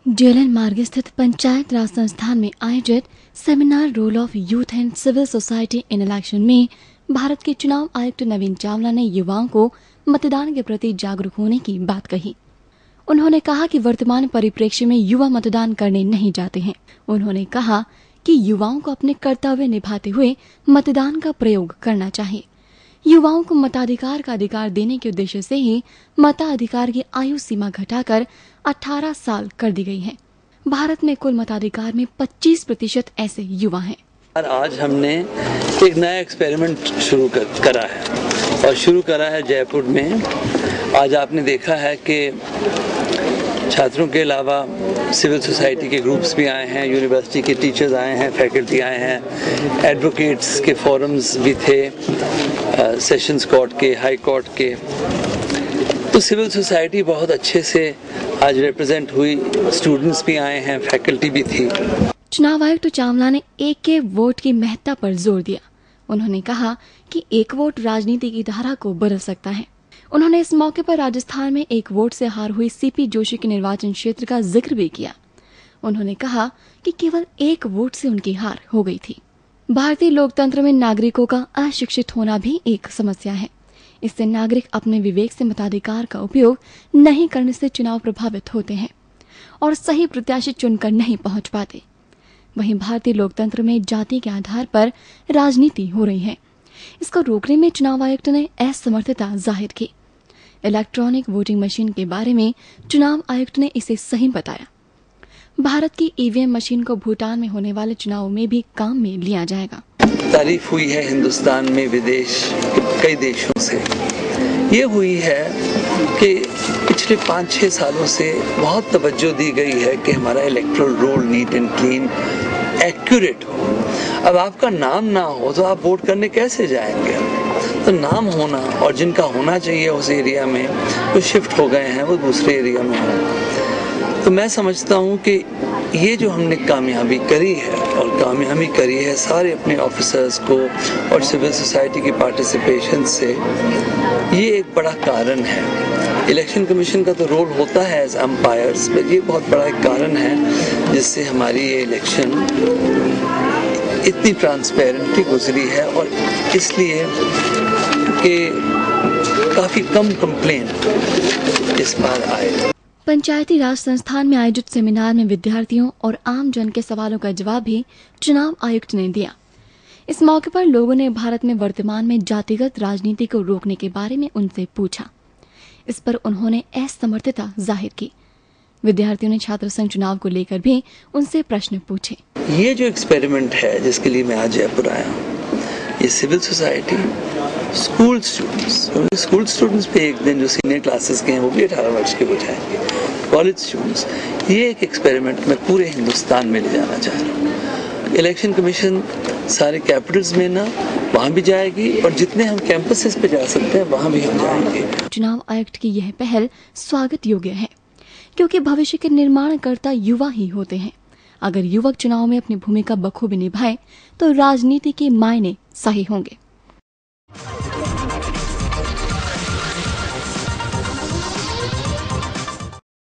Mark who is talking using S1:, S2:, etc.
S1: JLN मार्ग स्थित पंचायत राज संस्थान में आयोजित seminar role of youth and civil society in election में भारत के चुनाव आयुक्त नवीन चावला ने युवाओं को मतदान के प्रति जागरूक होने की बात कही। उन्होंने कहा कि वर्तमान परिप्रेक्ष्य में युवा मतदान करने नहीं जाते हैं। उन्होंने कहा कि युवाओं को अपने कर्तव्य निभाते हुए मतदान का प्रयोग करना चाहिए। युवाओं को मताधिकार का अधिकार देने के उद्देश्य से ही मताधिकार की आयु सीमा घटाकर 18 साल कर दी गई है। भारत में कुल मताधिकार में 25% ऐसे युवा हैं।
S2: आज हमने एक नया एक्सपेरिमेंट शुरू करा है और शुरू करा है जयपुर में। आज आपने देखा है कि छात्रों के अलावा सिविल सोसाइटी के ग्रुप्स भी आए हैं, यूनिवर्सिटी के टीचर्स आए हैं, फैकल्टी आए हैं, एडवोकेट्स के फोरम्स भी थे, सेशंस कोर्ट के, हाई कोर्ट के। तो सिविल सोसाइटी बहुत अच्छे से आज रिप्रेजेंट हुई, स्टूडेंट्स भी आए हैं, फैकल्टी भी थी।
S1: चुनाव आयुक्त चावला ने एक वोट की महत्ता पर जोर दिया। उन्होंने कहा कि एक वोट राजनीति की धारा को बदल सकता है। उन्होंने इस मौके पर राजस्थान में एक वोट से हार हुई सीपी जोशी के निर्वाचन क्षेत्र का जिक्र भी किया। उन्होंने कहा कि केवल एक वोट से उनकी हार हो गई थी। भारतीय लोकतंत्र में नागरिकों का अशिक्षित होना भी एक समस्या है। इससे नागरिक अपने विवेक से मताधिकार का उपयोग नहीं करने से चुनाव प्रभावित होते हैं और सही प्रत्याशी चुनकर नहीं पहुंच पाते। वहीं भारतीय लोकतंत्र में जाति के आधार पर राजनीति हो रही है। इसको रोकने में चुनाव आयुक्त ने असमर्थता जाहिर की। इलेक्ट्रॉनिक वोटिंग मशीन के बारे में चुनाव आयुक्त ने इसे सही बताया। भारत की ईवीएम मशीन को भूटान में होने वाले चुनाव में भी काम में लिया जाएगा।
S2: तारीफ हुई है हिंदुस्तान में विदेश के कई देशों से। ये हुई है कि पिछले 5-6 सालों से बहुत तवज्जो दी गई है कि हमारा electoral roll neat and clean, accurate हो। अब आपका नाम ना हो तो आप वोट करने कैसे जाएंगे? तो नाम होना और जिनका होना चाहिए उस एरिया में वो शिफ्ट हो गए हैं, वो दूसरे एरिया में हैं। तो मैं समझता हूँ कि ये जो हमने कामयाबी करी है और कामयाबी करी है सारे अपने ऑफिसर्स को और सिविल सोसाइटी की पार्टिसिपेशन से, ये एक बड़ा कारण है। इलेक्शन कमीशन का तो रोल होता है एज अंपायर्स, पर ये बहुत बड़ा एक कारण है जिससे हमारी ये इलेक्शन इतनी ट्रांसपेरेंटली गुजरी है और इसलिए कि काफ़ी कम कंप्लेंट इस बार आए।
S1: पंचायती राज संस्थान में आयोजित सेमिनार में विद्यार्थियों और आम जन के सवालों का जवाब भी चुनाव आयुक्त ने दिया। इस मौके पर लोगों ने भारत में वर्तमान में जातिगत राजनीति को रोकने के बारे में उनसे पूछा। इस पर उन्होंने असमर्थता जाहिर की। विद्यार्थियों ने छात्र संघ चुनाव को लेकर भी उनसे प्रश्न पूछे।
S2: ये जो एक्सपेरिमेंट है जिसके लिए मैं आज जयपुर आया हूँ, ये सिविल सोसाइटी, स्कूल स्टूडेंट्स पे एक दिन जो सीनियर क्लासेस के हैं वो भी 18 वर्ष के हो जाएंगे, कॉलेज स्टूडेंट्स, ये एक एक्सपेरिमेंट मैं पूरे हिंदुस्तान में ले जाना चाह रहा हूँ। इलेक्शन कमीशन सारे कैपिटल्स में ना वहाँ भी जाएगी और जितने हम कैंपसेस पे जा सकते हैं वहाँ भी हम जाएंगे।
S1: चुनाव आयुक्त की यह पहल स्वागत योग्य है क्योंकि भविष्य के निर्माणकर्ता युवा ही होते हैं। अगर युवक चुनाव में अपनी भूमिका बखूबी निभाए तो राजनीति के मायने सही होंगे।